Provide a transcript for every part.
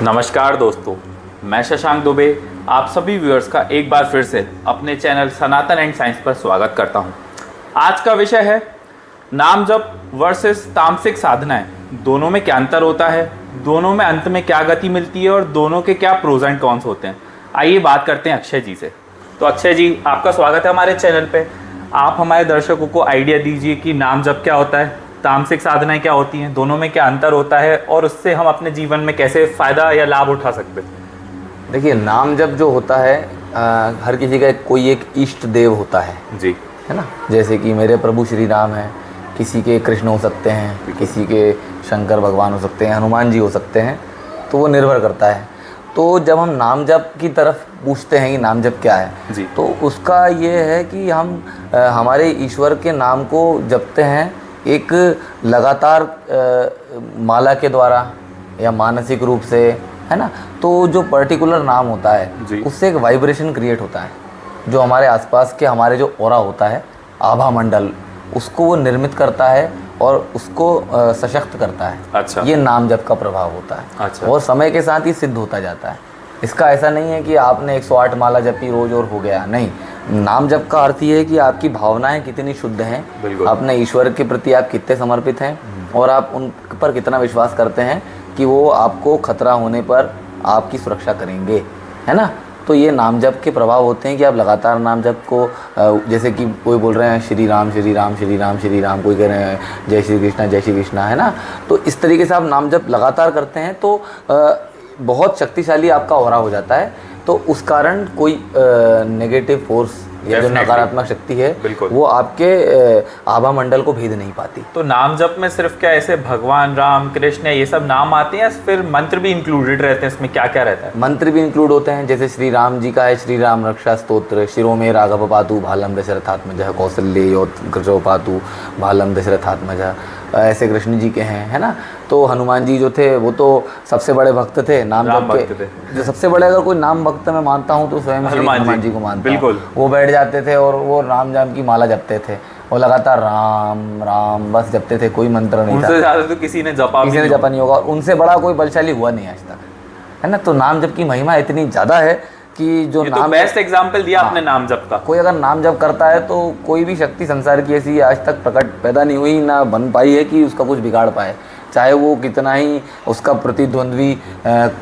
नमस्कार दोस्तों, मैं शशांक दुबे आप सभी व्यूअर्स का एक बार फिर से अपने चैनल सनातन एंड साइंस पर स्वागत करता हूं। आज का विषय है नाम जप वर्सेस तामसिक साधनाएं। दोनों में क्या अंतर होता है, दोनों में अंत में क्या गति मिलती है और दोनों के क्या प्रोज एंड कॉन्स होते हैं। आइए बात करते हैं अक्षय जी से। तो अक्षय जी, आपका स्वागत है हमारे चैनल पे। आप हमारे दर्शकों को आइडिया दीजिए कि नाम जप क्या होता है, तामसिक साधनाएं क्या होती हैं, दोनों में क्या अंतर होता है और उससे हम अपने जीवन में कैसे फ़ायदा या लाभ उठा सकते हैं। देखिए, नाम जप जो होता है हर किसी का कोई एक इष्ट देव होता है जी, है ना। जैसे कि मेरे प्रभु श्री राम हैं, किसी के कृष्ण हो सकते हैं, किसी के शंकर भगवान हो सकते हैं, हनुमान जी हो सकते हैं, तो वो निर्भर करता है। तो जब हम नाम जप की तरफ पूछते हैं कि नाम जप क्या है जी, तो उसका ये है कि हम हमारे ईश्वर के नाम को जपते हैं एक लगातार माला के द्वारा या मानसिक रूप से, है ना। तो जो पर्टिकुलर नाम होता है उससे एक वाइब्रेशन क्रिएट होता है जो हमारे आसपास के हमारे जो ऑरा होता है, आभा मंडल, उसको वो निर्मित करता है और उसको सशक्त करता है। अच्छा। ये नाम जप का प्रभाव होता है। अच्छा। और समय के साथ ही सिद्ध होता जाता है। इसका ऐसा नहीं है कि आपने 108 माला जपी रोज और हो गया, नहीं। नाम जप का अर्थ ये है कि आपकी भावनाएं कितनी शुद्ध हैं, अपने ईश्वर के प्रति आप कितने समर्पित हैं और आप उन पर कितना विश्वास करते हैं कि वो आपको खतरा होने पर आपकी सुरक्षा करेंगे, है ना। तो ये नाम जप के प्रभाव होते हैं कि आप लगातार नाम जप को, जैसे कि कोई बोल रहे हैं श्री राम श्री राम श्री राम श्री राम, कोई कह रहे हैं जय श्री कृष्णा, है ना। तो इस तरीके से आप नाम जप लगातार करते हैं तो बहुत शक्तिशाली आपका ऑरा हो जाता है। तो उस कारण कोई नेगेटिव फोर्स या जो नकारात्मक शक्ति है वो आपके आभा मंडल को भेद नहीं पाती। तो नाम जप में सिर्फ क्या ऐसे भगवान राम कृष्ण ये सब नाम आते हैं या फिर मंत्र भी इंक्लूडेड रहते हैं? इसमें क्या क्या रहता है? मंत्र भी इंक्लूड होते हैं। जैसे श्री राम जी का है श्री राम रक्षा स्तोत्र, शिरो में राघव पातु भालम दशरथात्मजः कौसल्य पातु भालम दशरथात्मजः, ऐसे कृष्ण जी के हैं, है ना। तो हनुमान जी जो थे वो तो सबसे बड़े भक्त थे, नाम जप के जो सबसे बड़े, अगर कोई नाम भक्त मैं मानता हूँ तो स्वयं श्री हनुमान जी को मानता हूँ। वो बैठ जाते थे और वो राम जाम की माला जपते थे और लगातार राम राम बस जपते थे, कोई मंत्र नहीं था। उनसे ज़्यादा तो किसी ने जपा नहीं होगा, उनसे बड़ा कोई बलशाली हुआ नहीं आज तक, है ना। तो नाम जप की महिमा इतनी ज़्यादा है कि जो नाम, तो बेस्ट एग्जांपल दिया आपने नाम जप का। कोई अगर नाम जप करता है तो कोई भी शक्ति संसार की ऐसी आज तक पैदा नहीं हुई, ना बन पाई है कि उसका कुछ बिगाड़ पाए। चाहे वो कितना ही उसका प्रतिद्वंद्वी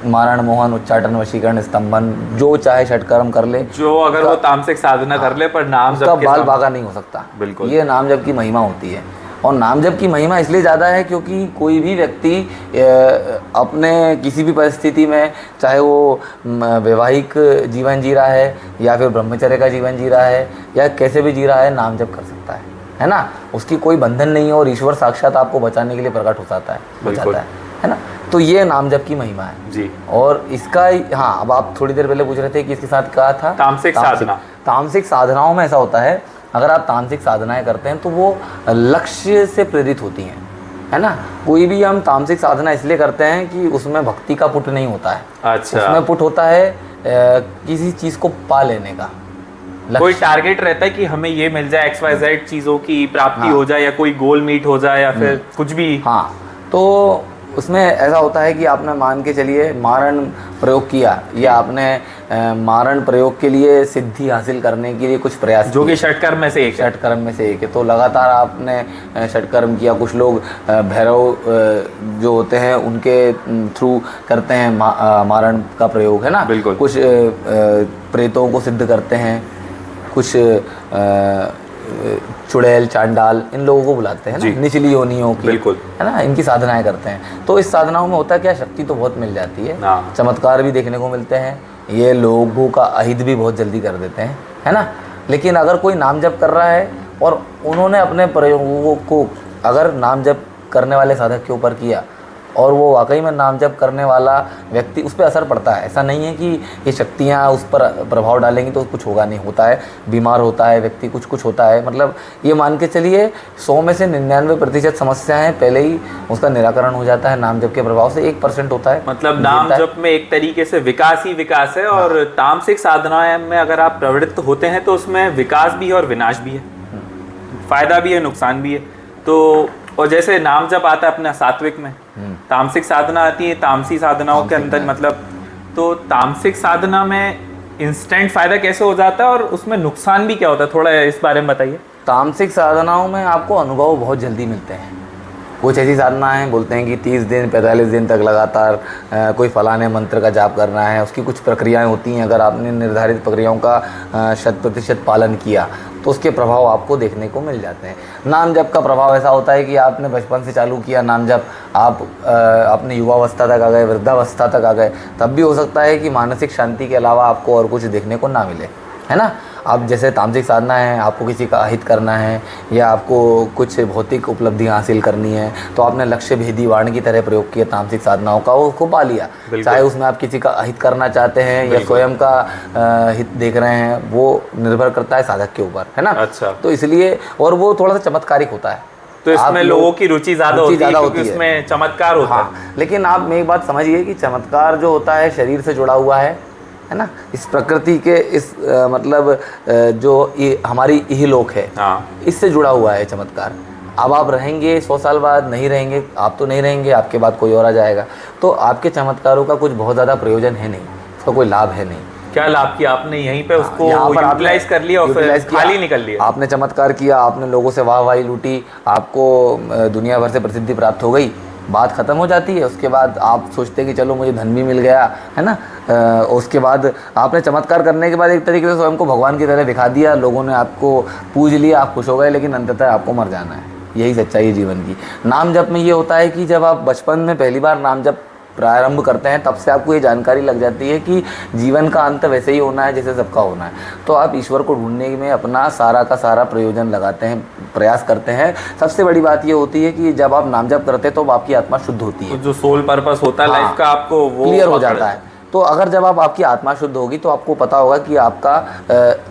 मारण मोहन उच्चाटन वशीकरण स्तंभन जो चाहे षटकर्म कर ले, जो अगर वो तामसिक साधना कर ले, पर नाम जप का बाल बागा नहीं हो सकता। बिल्कुल, ये नाम जप की महिमा होती है। और नाम जप की महिमा इसलिए ज़्यादा है क्योंकि कोई भी व्यक्ति अपने किसी भी परिस्थिति में, चाहे वो वैवाहिक जीवन जी रहा है या फिर ब्रह्मचर्य का जीवन जी रहा है या कैसे भी जी रहा है, नाम जप कर सकता है ना। उसकी कोई बंधन नहीं है और ईश्वर साक्षात आपको बचाने के लिए प्रकट हो जाता है ना। तो ये नाम जप की महिमा है जी। और इसका, हाँ, अब आप थोड़ी देर पहले पूछ रहे थे कि इसके साथ क्या था, तामसिक साधनाओं में ऐसा होता है, अगर आप तामसिक साधनाएं करते हैं तो वो लक्ष्य से प्रेरित होती हैं, है ना। कोई भी हम तामसिक साधना इसलिए करते हैं कि उसमें भक्ति का पुट नहीं होता है। अच्छा। उसमें पुट होता है किसी चीज़ को पा लेने का, कोई टारगेट रहता है कि हमें ये मिल जाए, XYZ चीज़ों की प्राप्ति हो जाए या कोई गोल मीट हो जाए या फिर कुछ भी। हाँ, तो उसमें ऐसा होता है कि आपने मान के चलिए मारण प्रयोग किया या आपने मारण प्रयोग के लिए सिद्धि हासिल करने के लिए कुछ प्रयास, जो कि षटकर्म में से एक है। तो लगातार आपने षटकर्म किया। कुछ लोग भैरव जो होते हैं उनके थ्रू करते हैं मारण का प्रयोग, है ना। बिल्कुल। कुछ प्रेतों को सिद्ध करते हैं, कुछ चुड़ैल चांडाल, इन लोगों को बुलाते हैं ना, निचली योनियों की, बिल्कुल, है ना, इनकी साधनाएं करते हैं। तो इस साधनाओं में होता क्या, शक्ति तो बहुत मिल जाती है, चमत्कार भी देखने को मिलते हैं, ये लोगों का अहित भी बहुत जल्दी कर देते हैं, है ना। लेकिन अगर कोई नाम जप कर रहा है और उन्होंने अपने प्रयोगों को अगर नाम जप करने वाले साधक के ऊपर किया और वो वाकई में नाम जप करने वाला व्यक्ति, उस पर असर पड़ता है। ऐसा नहीं है कि ये शक्तियाँ उस पर प्रभाव डालेंगी तो कुछ होगा, नहीं होता है। बीमार होता है व्यक्ति, कुछ होता है। मतलब ये मान के चलिए 100 में से 99% समस्याएं पहले ही उसका निराकरण हो जाता है नाम जप के प्रभाव से। 1% होता है। मतलब नाम जप में एक तरीके से विकास ही विकास है। और तामसिक साधनाएं में अगर आप प्रवृत्त होते हैं तो उसमें विकास भी है और विनाश भी है, फायदा भी है, नुकसान भी है। तो और जैसे नाम जब आता है अपना सात्विक में, तामसिक साधना आती है, तामसी साधनाओं के अंदर मतलब, तो तामसिक साधना में इंस्टेंट फायदा कैसे हो जाता है और उसमें नुकसान भी क्या होता है, थोड़ा इस बारे में बताइए। तामसिक साधनाओं में आपको अनुभव बहुत जल्दी मिलते हैं। कुछ ऐसी साधनाएं बोलते हैं कि 30 दिन 45 दिन तक लगातार कोई फलाने मंत्र का जाप करना है, उसकी कुछ प्रक्रियाएं होती हैं। अगर आपने निर्धारित प्रक्रियाओं का 100% पालन किया तो उसके प्रभाव आपको देखने को मिल जाते हैं। नाम जप का प्रभाव ऐसा होता है कि आपने बचपन से चालू किया नाम जप, आप अपने युवावस्था तक आ गए, वृद्धावस्था तक आ गए, तब भी हो सकता है कि मानसिक शांति के अलावा आपको और कुछ देखने को ना मिले, है ना। अब जैसे तामसिक साधना है, आपको किसी का अहित करना है या आपको कुछ भौतिक उपलब्धियां हासिल करनी है, तो आपने लक्ष्य भेदी वाण की तरह प्रयोग किया तामसिक साधनाओं का, वो उसको पा लिया। चाहे उसमें आप किसी का अहित करना चाहते हैं या स्वयं का हित देख रहे हैं, वो निर्भर करता है साधक के ऊपर, है ना। अच्छा। तो इसलिए, और वो थोड़ा सा चमत्कारिक होता है, तो इसमें लोगों की रुचि ज़्यादा होती है क्योंकि इसमें चमत्कार होता है। लेकिन आप एक बात समझिए कि चमत्कार जो होता है शरीर से जुड़ा हुआ है ना, इस प्रकृति के इस मतलब जो हमारी इहलोक है, इससे जुड़ा हुआ है चमत्कार। अब आप रहेंगे 100 साल बाद, नहीं रहेंगे, आप तो नहीं रहेंगे, आपके बाद कोई और आ जाएगा, तो आपके चमत्कारों का कुछ बहुत ज़्यादा प्रयोजन है नहीं, उसका कोई लाभ है नहीं। क्या लाभ किया आपने यहीं पे उसको यूटिलाइज कर लिया और फिर खाली निकल लिया। आपने चमत्कार किया, आपने लोगों से वाहवाही लूटी, आपको दुनिया भर से प्रसिद्धि प्राप्त हो गई, बात ख़त्म हो जाती है। उसके बाद आप सोचते हैं कि चलो मुझे धन भी मिल गया, है ना। उसके बाद आपने चमत्कार करने के बाद एक तरीके से स्वयं को भगवान की तरह दिखा दिया, लोगों ने आपको पूज लिया, आप खुश हो गए, लेकिन अंततः आपको मर जाना है। यही सच्चाई है जीवन की। नाम जप में ये होता है कि जब आप बचपन में पहली बार नाम जप प्रारंभ करते हैं, तब से आपको ये जानकारी लग जाती है कि जीवन का अंत वैसे ही होना है जैसे सबका होना है। तो आप ईश्वर को ढूंढने में अपना सारा का सारा प्रयोजन लगाते हैं, प्रयास करते हैं। सबसे बड़ी बात ये होती है कि जब आप नाम जप करते हैं तो आपकी आत्मा शुद्ध होती है, तो जो सोल पर्पस होता है लाइफ का, आपको वो क्लियर हो जाता है। तो अगर जब आपकी आत्मा शुद्ध होगी तो आपको पता होगा कि आपका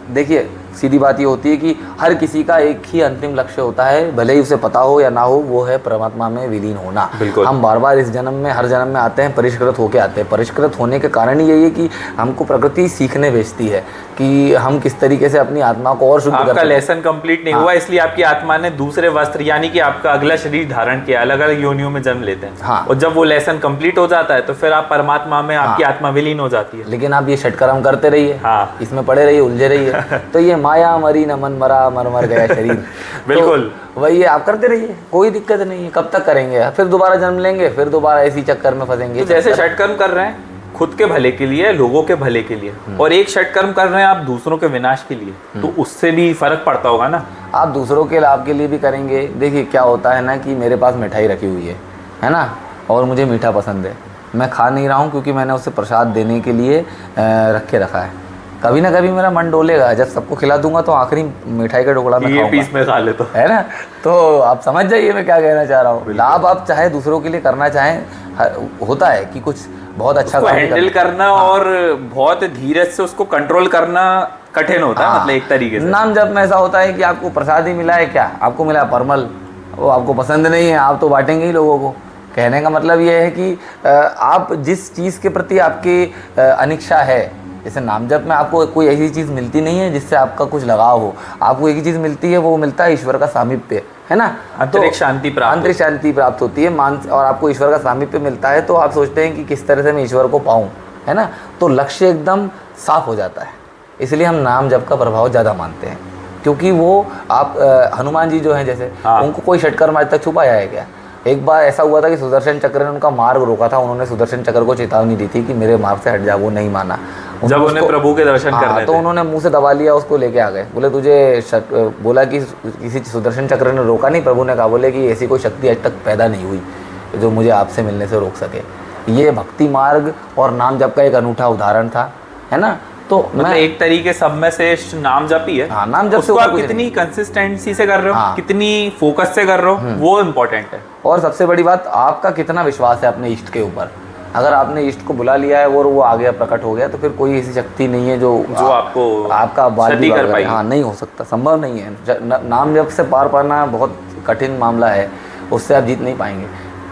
देखिए, सीधी बात ये होती है कि हर किसी का एक ही अंतिम लक्ष्य होता है, भले ही उसे पता हो या ना हो, वो है परमात्मा में विलीन होना। हम बार बार इस जन्म में, हर जन्म में आते हैं, परिष्कृत होके आते हैं। परिष्कृत होने के कारण यही है कि हमको प्रकृति सीखने भेजती है कि हम किस तरीके से अपनी आत्मा को और शुद्ध कर सकते हैं। आपका लेसन कंप्लीट नहीं हुआ, इसलिए आपकी आत्मा ने दूसरे वस्त्र यानी कि आपका अगला शरीर धारण किया, अलग अलग योनियों में जन्म लेते हैं। और जब वो लेसन कंप्लीट हो जाता है तो फिर आप परमात्मा में, आपकी आत्मा विलीन हो जाती है। लेकिन आप ये षटकर्म करते रहिए, इसमें पड़े रहिए, उलझे रहिए, तो ये माया मरी न मन मरा, मर मर गया शरीर। बिल्कुल तो वही आप करते रहिए, कोई दिक्कत नहीं है। कब तक करेंगे? फिर दोबारा जन्म लेंगे, फिर दोबारा इसी चक्कर में फंसेंगे। तो जैसे षटकर्म कर रहे हैं खुद के भले के लिए, लोगों के भले के लिए, और एक षटकर्म कर रहे हैं आप दूसरों के विनाश के लिए, तो उससे भी फर्क पड़ता होगा ना। आप दूसरों के लाभ के लिए भी करेंगे। देखिए क्या होता है ना कि मेरे पास मिठाई रखी हुई है ना, और मुझे मीठा पसंद है, मैं खा नहीं रहा हूँ क्योंकि मैंने उसे प्रसाद देने के लिए रखे रखा है। कभी ना कभी मेरा मन डोलेगा, जब सबको खिला दूंगा तो आखिरी मिठाई का टुकड़ा मैं खाऊंगा, पीस में खा ले, तो है ना। तो आप समझ जाइए मैं क्या कहना चाह रहा हूँ। लाभ आप चाहे दूसरों के लिए करना चाहें, होता है कि कुछ बहुत अच्छा हैंडल करना और बहुत धीरज से उसको कंट्रोल करना कठिन होता है, मतलब एक तरीके से। नाम जब में ऐसा होता है कि आपको प्रसाद ही मिला है, क्या आपको मिला परमल, वो आपको पसंद नहीं है, आप तो बांटेंगे ही लोगों को। कहने का मतलब ये है कि आप जिस चीज़ के प्रति आपकी अनिच्छा है, जैसे नाम जप में आपको कोई ऐसी चीज़ मिलती नहीं है जिससे आपका कुछ लगाव हो, आपको एक ही चीज़ मिलती है, वो मिलता है ईश्वर का सामीप्य, है ना। आंतरिक शांति प्राप्त, आंतरिक शांति प्राप्त होती है और आपको ईश्वर का सामीप्य मिलता है, तो आप सोचते हैं कि किस तरह से मैं ईश्वर को पाऊँ, है ना। तो लक्ष्य एकदम साफ हो जाता है। इसलिए हम नाम जप का प्रभाव ज़्यादा मानते हैं, क्योंकि वो आप हनुमान जी जो हैं जैसे, उनको कोई षटकर्म आज तक छुपाया है क्या? एक बार ऐसा हुआ था कि सुदर्शन चक्र ने उनका मार्ग रोका था, उन्होंने सुदर्शन चक्र को चेतावनी दी थी कि मेरे मार्ग से हट जा, वो नहीं माना। जब उन्हें प्रभु के दर्शन करने थे, तो उन्होंने मुंह से दबा लिया, उसको लेके आ गए। बोले तुझे बोला कि किसी सुदर्शन चक्र ने रोका नहीं, प्रभु ने कहा, बोले कि ऐसी कोई शक्ति आज तक पैदा नहीं हुई जो मुझे आपसे मिलने से रोक सके। ये भक्ति मार्ग और नाम जप का एक अनूठा उदाहरण था, है ना। तो मतलब एक तरीके सब में से नाम जप ही है। हाँ, नाम जप उसको आप कितनी कंसिस्टेंसी से कर रहे हो, कितनी फोकस से कर रहे हो, वो इम्पोर्टेंट है। और सबसे बड़ी बात, आपका कितना विश्वास है अपने इष्ट के ऊपर। अगर आपने इष्ट को बुला लिया है और वो आ गया, प्रकट हो गया, तो फिर कोई ऐसी शक्ति नहीं है जो आपको आपका बाली कर पाए। हाँ, नहीं हो सकता, संभव नहीं है। नाम जप से पार पाना बहुत कठिन मामला है, उससे आप जीत नहीं पाएंगे।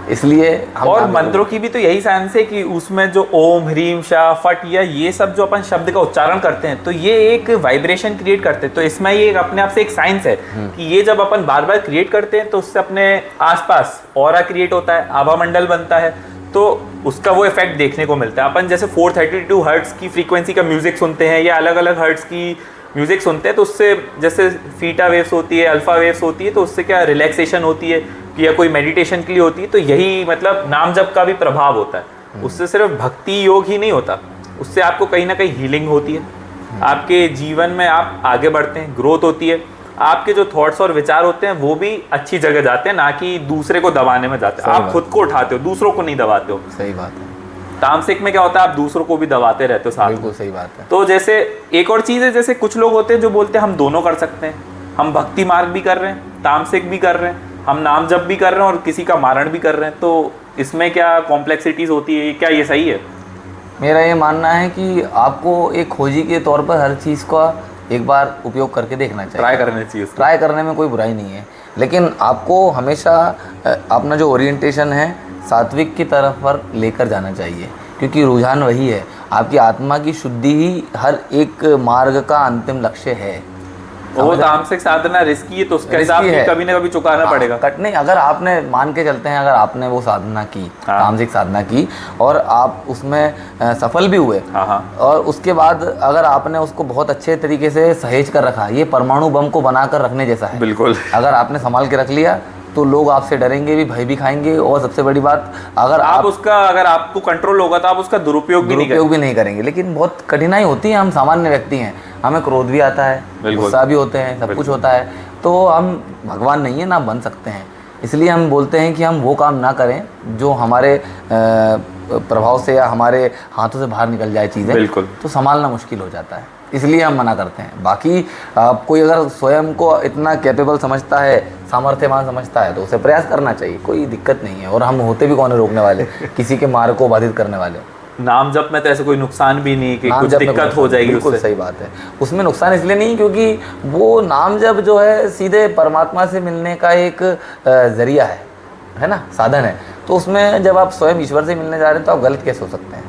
इसलिए हम और नाम जप मंत्रों की भी तो यही साइंस है कि उसमें जो ओम ह्रीम शाह फट या ये सब जो अपन शब्द का उच्चारण करते हैं तो ये एक वाइब्रेशन क्रिएट करते हैं। तो इसमें ये अपने आप से एक साइंस है कि ये जब अपन बार बार क्रिएट करते हैं तो उससे अपने आसपास ऑरा क्रिएट होता है, आभा मंडल बनता है, तो उसका वो इफेक्ट देखने को मिलता है। अपन जैसे 432 हर्ट्ज की फ्रीक्वेंसी का म्यूजिक सुनते हैं या अलग अलग हर्ट्ज की म्यूजिक सुनते हैं तो उससे जैसे फीटा वेव्स होती है, अल्फा वेव्स होती है, तो उससे क्या रिलैक्सेशन होती है या कोई मेडिटेशन के लिए होती है। तो यही मतलब नाम जप का भी प्रभाव होता है। उससे सिर्फ भक्ति योग ही नहीं होता, उससे आपको कहीं ना कहीं हीलिंग होती है, आपके जीवन में आप आगे बढ़ते हैं, ग्रोथ होती है, आपके जो थॉट्स और विचार होते हैं वो भी अच्छी जगह जाते हैं, ना कि दूसरे को दबाने में जाते हैं। आप खुद को उठाते हो, दूसरों को नहीं दबाते हो। सही बात है। तामसिक में क्या होता है, आप दूसरों को भी दबाते रहते हो साथ में। बिल्कुल सही बात है। तो जैसे एक और चीज़ है, जैसे कुछ लोग होते हैं जो बोलते हैं हम दोनों कर सकते हैं, हम भक्ति मार्ग भी कर रहे हैं, तामसिक भी कर रहे हैं, हम नाम जप भी कर रहे हैं और किसी का मारण भी कर रहे हैं। तो इसमें क्या कॉम्प्लेक्सिटीज होती है, क्या ये सही है? मेरा ये मानना है कि आपको एक खोजी के तौर पर हर चीज़ का एक बार उपयोग करके देखना चाहिए, ट्राई करना चाहिए। ट्राई करने में कोई बुराई नहीं है, लेकिन आपको हमेशा अपना जो ओरिएंटेशन है सात्विक की तरफ पर लेकर जाना चाहिए, क्योंकि रुझान वही है। आपकी आत्मा की शुद्धि ही हर एक मार्ग का अंतिम लक्ष्य है। वो तामसिक साधना रिस्की है तो उसका हिसाब भी कभी ना कभी चुकाना पड़ेगा। कट नहीं, अगर आपने मान के चलते हैं, अगर आपने वो साधना की, तामसिक साधना की और आप उसमें सफल भी हुए, और उसके बाद अगर आपने उसको बहुत अच्छे तरीके से सहेज कर रखा, ये परमाणु बम को बनाकर रखने जैसा है। बिल्कुल। अगर आपने संभाल के रख लिया तो लोग आपसे डरेंगे भी, भय भी खाएंगे, और सबसे बड़ी बात अगर आप उसका, अगर आपको कंट्रोल होगा तो आप उसका दुरुपयोग भी नहीं करेंगे। लेकिन बहुत कठिनाई होती है, हम सामान्य व्यक्ति हैं, हमें क्रोध भी आता है, गुस्सा भी होते हैं, सब कुछ होता है, तो हम भगवान नहीं है ना बन सकते हैं। इसलिए हम बोलते हैं कि हम वो काम ना करें जो हमारे प्रभाव से या हमारे हाथों से बाहर निकल जाए चीज़ें, बिल्कुल, तो संभालना मुश्किल हो जाता है, इसलिए हम मना करते हैं। बाकी कोई अगर स्वयं को इतना कैपेबल समझता है, सामर्थ्यवान समझता है, तो उसे प्रयास करना चाहिए, कोई दिक्कत नहीं है। और हम होते भी कौन है रोकने वाले, किसी के मार्ग को बाधित करने वाले। नाम जप में तो ऐसा कोई नुकसान भी नहीं कि कुछ दिक्कत हो जाएगी उससे। सही बात है, उसमें नुकसान इसलिए नहीं क्योंकि वो नाम जप जो है सीधे परमात्मा से मिलने का एक जरिया है ना, साधन है। तो उसमें जब आप स्वयं ईश्वर से मिलने जा रहे हैं तो आप गलत कैसे हो सकते हैं?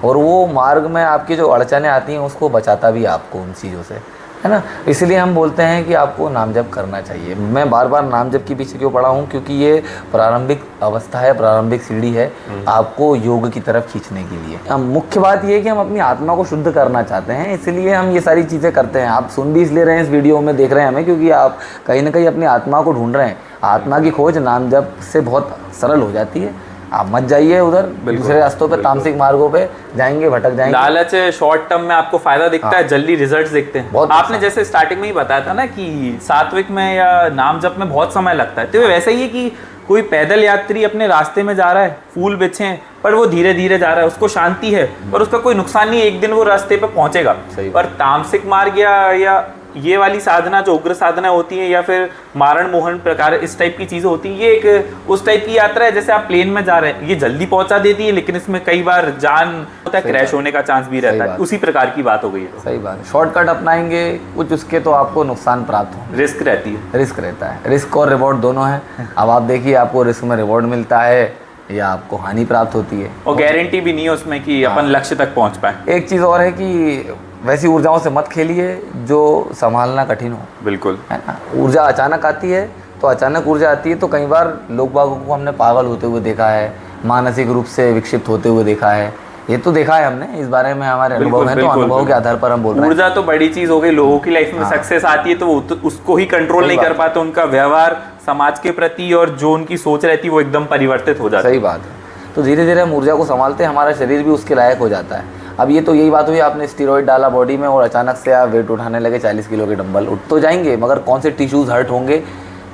और वो मार्ग में आपकी जो अड़चनें आती हैं उसको बचाता भी आपको उन चीज़ों से, है ना। इसलिए हम बोलते हैं कि आपको नाम जप करना चाहिए। मैं बार बार नाम जप के पीछे क्यों पड़ा हूँ, क्योंकि ये प्रारंभिक अवस्था है, प्रारंभिक सीढ़ी है आपको योग की तरफ खींचने के लिए। हम मुख्य बात ये है कि हम अपनी आत्मा को शुद्ध करना चाहते हैं, इसलिए हम ये सारी चीज़ें करते हैं। आप सुन भी इसलिए रहे हैं, इस वीडियो में देख रहे हैं हमें, क्योंकि आप कहीं ना कहीं अपनी आत्मा को ढूंढ रहे हैं। आत्मा की खोज नाम जप से बहुत सरल हो जाती है। आप मत जाइए उधर दूसरे रास्तों पे, तामसिक मार्गों पे जाएंगे, भटक जाएंगे। लालच है, शॉर्ट टर्म में आपको फायदा दिखता है, जल्दी रिजल्ट्स दिखते हैं। आपने जैसे स्टार्टिंग में ही बताया था ना कि सात्विक में या नाम जप में बहुत समय लगता है, तो वैसे ही है कि कोई पैदल यात्री अपने रास्ते में जा रहा है, फूल बिछे हैं, पर वो धीरे धीरे जा रहा है, उसको शांति है और उसका कोई नुकसान नहीं, एक दिन वो रास्ते पे पहुंचेगा। पर तामसिक मार्ग या ये वाली साधना जो उग्र साधना होती है या फिर मारण मोहन प्रकार इस टाइप की चीज़ें होती है, ये एक उस टाइप की यात्रा है जैसे आप प्लेन में जा रहे हैं, ये जल्दी पहुंचा देती है, लेकिन इसमें कई बार जान होता है, क्रैश होने का चांस भी रहता है। उसी प्रकार की बात हो गई है। सही बात है। शॉर्टकट अपनाएंगे कुछ, उसके तो आपको नुकसान प्राप्त हो, रिस्क रहती है, रिस्क रहता है। रिस्क और रिवॉर्ड दोनों है। अब आप देखिए, आपको रिस्क में रिवॉर्ड मिलता है या आपको हानि प्राप्त होती है, और गारंटी भी नहीं है उसमें कि अपन लक्ष्य तक पहुंच पाए। एक चीज़ और है कि वैसी ऊर्जाओं से मत खेलिए जो संभालना कठिन हो। बिल्कुल, है ना। ऊर्जा अचानक आती है, तो अचानक ऊर्जा आती है तो कई बार लोग बागों को हमने पागल होते हुए देखा है, मानसिक रूप से विक्षिप्त होते हुए देखा है। ये तो देखा है हमने, इस बारे में हमारे अनुभव है, तो अनुभव के आधार पर हम बोल रहे हैं। ऊर्जा तो बड़ी चीज हो गई, लोगों की लाइफ में सक्सेस आती है तो वो उसको ही कंट्रोल नहीं कर पाते, उनका व्यवहार समाज के प्रति और जो उनकी सोच रहती है वो एकदम परिवर्तित हो जाता है। सही बात है। तो धीरे धीरे हम ऊर्जा को संभालते हैं, हमारा शरीर भी उसके लायक हो जाता है। अब ये तो यही बात हुई, आपने स्टीरॉइड डाला बॉडी में और अचानक से आप वेट उठाने लगे, 40 किलो के डंबल उठ तो जाएंगे, मगर कौन से टिश्यूज हर्ट होंगे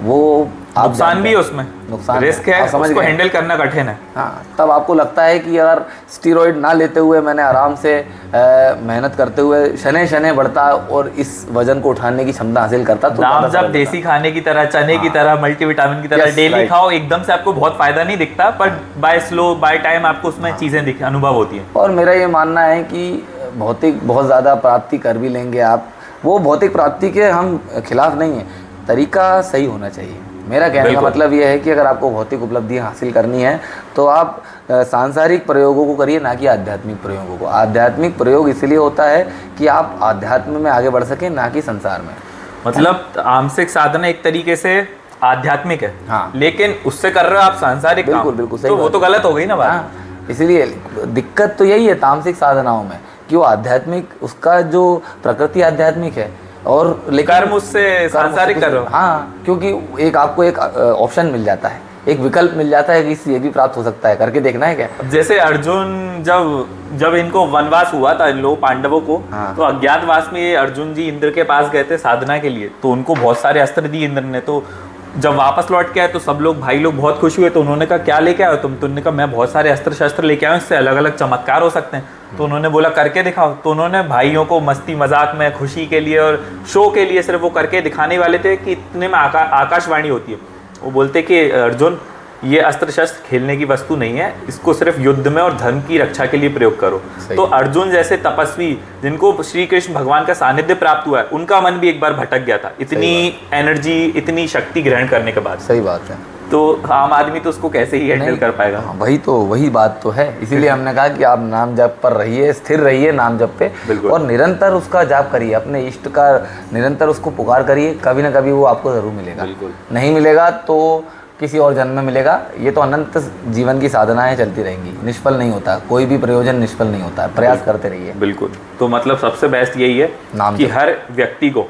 वो नुकसान भी है, उसमें नुकसान रिस्क है, उसको हैंडल करना कठिन है। हाँ, तब आपको लगता है कि अगर स्टीरॉइड ना लेते हुए मैंने आराम से मेहनत करते हुए शनै शनै बढ़ता और इस वजन को उठाने की क्षमता हासिल करता, तो नाम जब देसी खाने की तरह, चने की तरह, मल्टीविटामिन की तरह डेली खाओ, एकदम से आपको बहुत फायदा नहीं दिखता, पर बाय स्लो बाय टाइम आपको उसमें चीजें अनुभव होती है। और मेरा ये मानना है कि भौतिक बहुत ज़्यादा प्राप्ति कर भी लेंगे आप, वो भौतिक प्राप्ति के हम खिलाफ नहीं है, तरीका सही होना चाहिए। मेरा कहने का मतलब ये है कि अगर आपको भौतिक उपलब्धि हासिल करनी है तो आप सांसारिक प्रयोगों को करिए, ना कि आध्यात्मिक प्रयोगों को। आध्यात्मिक प्रयोग इसलिए होता है कि आप आध्यात्म में आगे बढ़ सकें, ना कि संसार में। मतलब तामसिक साधना एक तरीके से आध्यात्मिक है, हाँ, लेकिन उससे कर रहे हो आप सांसारिक काम, बिल्कुल बिल्कुल सही तो वो तो गलत हो गई ना बात। हाँ, इसीलिए दिक्कत तो यही है तामसिक साधनाओं में कि वो आध्यात्मिक, उसका जो प्रकृति आध्यात्मिक है और लेकिन कर्म उससे सांसारिक कर रहे हो। हाँ, क्योंकि एक आपको एक ऑप्शन मिल जाता है, एक विकल्प मिल जाता है कि इससे ये भी प्राप्त हो सकता है, करके देखना है क्या। जैसे अर्जुन जब इनको वनवास हुआ था, इन लोगों पांडवों को, हाँ। तो अज्ञातवास में ये अर्जुन जी इंद्र के पास गए थे साधना के लिए, तो उनको बहुत सारे अस्त्र दिए इंद्र ने। तो जब वापस लौट के आए तो सब लोग, भाई लोग बहुत खुश हुए, तो उन्होंने कहा क्या लेके आए तुम? तो उन्होंने कहा मैं बहुत सारे अस्त्र शस्त्र लेके आया हूँ, इससे अलग अलग चमत्कार हो सकते हैं। तो उन्होंने बोला करके दिखाओ। तो उन्होंने भाइयों को मस्ती मजाक में, खुशी के लिए और शो के लिए सिर्फ वो करके दिखाने वाले थे कि इतने में आकाशवाणी होती है। वो बोलते कि अर्जुन, ये अस्त्र शस्त्र खेलने की वस्तु नहीं है, इसको सिर्फ युद्ध में और धर्म की रक्षा के लिए प्रयोग करो। तो अर्जुन जैसे तपस्वी जिनको श्री कृष्ण भगवान का सानिध्य प्राप्त हुआ है, उनका मन भी एक बार भटक गया था, इतनी एनर्जी, इतनी शक्ति ग्रहण करने के बाद। सही बात है। तो आम आदमी तो उसको कैसे ही हैंडल कर पाएगा। वही बात तो है। इसीलिए हमने कहा कि आप नाम जप पर रहिए, स्थिर रहिए नाम जप पे, और निरंतर उसका जाप करिए, अपने इष्ट का निरंतर उसको पुकार करिए। कभी ना कभी वो आपको जरूर मिलेगा। नहीं मिलेगा तो किसी और जन्म में मिलेगा। ये तो अनंत जीवन की साधनाएं चलती रहेंगी, निष्फल नहीं होता, कोई भी प्रयोजन निष्फल नहीं होता, प्रयास करते रहिए। बिल्कुल। तो मतलब सबसे बेस्ट यही है कि हर व्यक्ति को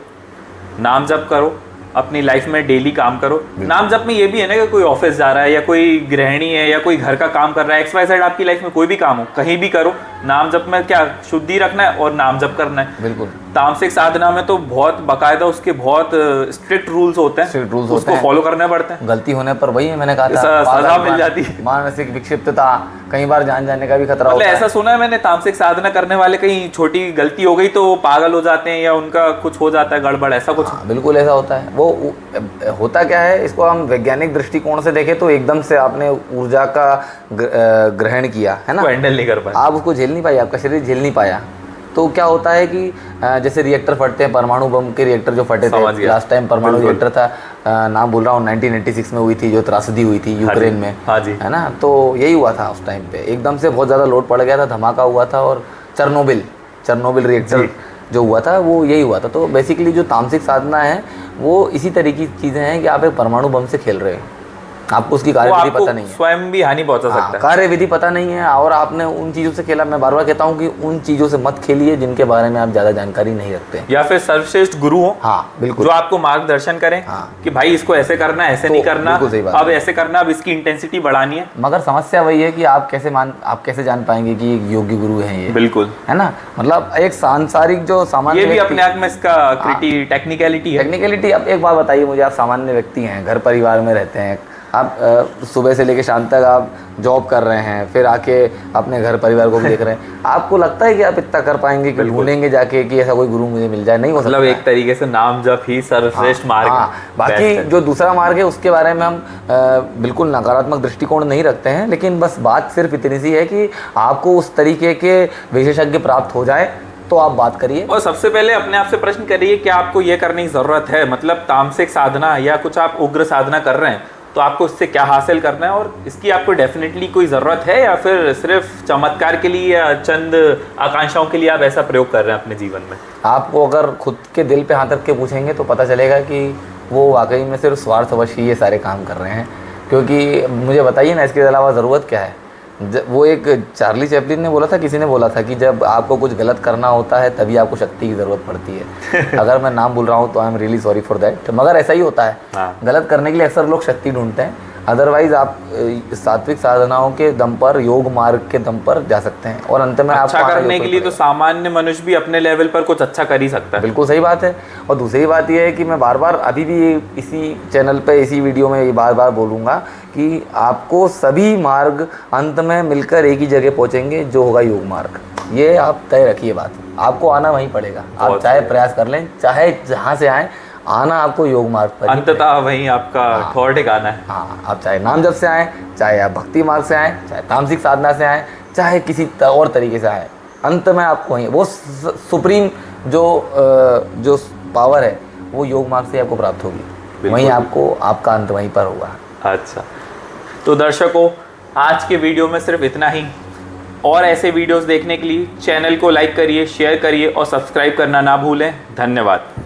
नाम जप करो, अपनी लाइफ में डेली काम करो। नाम जप में ये भी है ना कि कोई ऑफिस जा रहा है या कोई गृहिणी है या कोई घर का काम कर रहा है, XYZ आपकी लाइफ में कोई भी काम हो, कहीं भी करो, नाम जप में क्या शुद्धि रखना है और नाम जप करना है। बिल्कुल। तामसिक साधना में तो बहुत बाकायदा उसके बहुत स्ट्रिक्ट रूल्स होते हैं, उसको फॉलो करने पड़ते हैं। गलती होने पर वही है, मैंने कहा था, सजा मिल जाती है, मानसिक विक्षिप्तता, कई बार जान जाने का भी खतरा होता है। ऐसा सुना है मैंने, तामसिक साधना करने वाले कहीं छोटी गलती हो गई तो वो पागल हो जाते हैं या उनका कुछ हो जाता है गड़बड़, ऐसा कुछ? बिल्कुल ऐसा होता है। वो होता क्या है, इसको हम वैज्ञानिक दृष्टिकोण से देखें तो एकदम से आपने ऊर्जा का ग्रहण किया है ना, हैंडल नहीं कर पाया, आप उसको झेल नहीं पाए, आपका शरीर झेल नहीं पाया। तो क्या होता है कि जैसे रिएक्टर फटते हैं, परमाणु बम के रिएक्टर जो फटे थे लास्ट टाइम, परमाणु रिएक्टर था, नाम बोल रहा हूँ, 1986 में हुई थी जो त्रासदी हुई थी यूक्रेन में, है ना। तो यही हुआ था उस टाइम पे, एकदम से बहुत ज़्यादा लोड पड़ गया था, धमाका हुआ था, और चरनोबिल रिएक्टर जो हुआ था वो यही हुआ था। तो बेसिकली जो तामसिक साधना है वो इसी तरह की चीज़ें हैं कि आप एक परमाणु बम से खेल रहे हो, आपको उसकी कार्यविधि पता नहीं है, स्वयं भी हानि पहुंचा सकता है, कार्यविधि पता नहीं है, और आपने उन चीज़ों से खेला। मैं बार बार कहता हूँ कि उन चीज़ों से मत खेलिए जिनके बारे में आप ज़्यादा जानकारी नहीं रखते, या फिर सर्वश्रेष्ठ गुरु हो, हाँ बिल्कुल, जो आपको मार्गदर्शन करें कि भाई इसको ऐसे करना है, ऐसे नहीं करना, अब ऐसे करना, अब इसकी इंटेंसिटी बढ़ानी है। मगर समस्या वही है कि आप कैसे जान पाएंगे कि एक योग्य गुरु है ये, बिल्कुल, है ना। मतलब एक सांसारिक जो सामान्य, ये भी अपने आप में इसका टेक्निकलिटी है। अब एक बात बताइए मुझे, आप सामान्य व्यक्ति हैं, घर परिवार में रहते हैं, आप सुबह से लेकर शाम तक आप जॉब कर रहे हैं, फिर आके अपने घर परिवार को भी देख रहे हैं, आपको लगता है कि आप इतना कर पाएंगे कि ढूंढेंगे जाके कि ऐसा कोई गुरु मुझे मिल जाए? नहीं हो सकता। मतलब एक तरीके से नाम जप ही सर्वश्रेष्ठ मार्ग है। बाकी जो दूसरा मार्ग है उसके बारे में हम बिल्कुल नकारात्मक दृष्टिकोण नहीं रखते हैं, लेकिन बस बात सिर्फ इतनी सी है कि आपको उस तरीके के विशेषज्ञ प्राप्त हो जाए तो आप बात करिए। और सबसे पहले अपने आप से प्रश्न करिए कि आपको ये करने की जरूरत है, मतलब तामसिक साधना या कुछ आप उग्र साधना कर रहे हैं तो आपको इससे क्या हासिल करना है, और इसकी आपको डेफिनेटली कोई ज़रूरत है या फिर सिर्फ चमत्कार के लिए या चंद आकांक्षाओं के लिए आप ऐसा प्रयोग कर रहे हैं अपने जीवन में। आपको अगर खुद के दिल पे हाथ रख के पूछेंगे तो पता चलेगा कि वो वाकई में सिर्फ स्वार्थवश ही ये सारे काम कर रहे हैं। क्योंकि मुझे बताइए ना, इसके अलावा ज़रूरत क्या है? वो एक चार्ली चैपलिन ने बोला था, किसी ने बोला था कि जब आपको कुछ गलत करना होता है तभी आपको शक्ति की ज़रूरत पड़ती है। अगर मैं नाम बोल रहा हूँ तो I am really sorry for that, मगर ऐसा ही होता है। गलत करने के लिए अक्सर लोग शक्ति ढूंढते हैं, अदरवाइज आप सात्विक साधनाओं के दम पर, योग मार्ग के दम पर जा सकते हैं, और अंत में अच्छा करने के लिए तो सामान्य मनुष्य भी अपने लेवल पर कुछ अच्छा कर ही सकता है। बिल्कुल सही बात है। और दूसरी बात यह है कि मैं बार बार अभी भी इसी चैनल पे, इसी वीडियो में ये बार बार बोलूँगा कि आपको सभी मार्ग अंत में मिलकर एक ही जगह पहुँचेंगे, जो होगा योग मार्ग। ये आप तय रखिए बात, आपको आना वहीं पड़ेगा। आप चाहे प्रयास कर लें, चाहे जहाँ से आएँ, आना आपको योग मार्ग पर, अंततः वहीं आपका ठौर ठिकाना है। हाँ, आप चाहे नाम जप से आएँ, चाहे आप भक्ति मार्ग से आएँ, चाहे तामसिक साधना से आएँ, चाहे किसी और तरीके से आएँ, अंत में आपको वहीं वो सुप्रीम जो पावर है वो योग मार्ग से आपको प्राप्त होगी। वहीं आपको आपका अंत वहीं पर होगा। अच्छा, तो दर्शकों आज के वीडियो में सिर्फ इतना ही। और ऐसे वीडियोस देखने के लिए चैनल को लाइक करिए, शेयर करिए और सब्सक्राइब करना ना भूलें। धन्यवाद।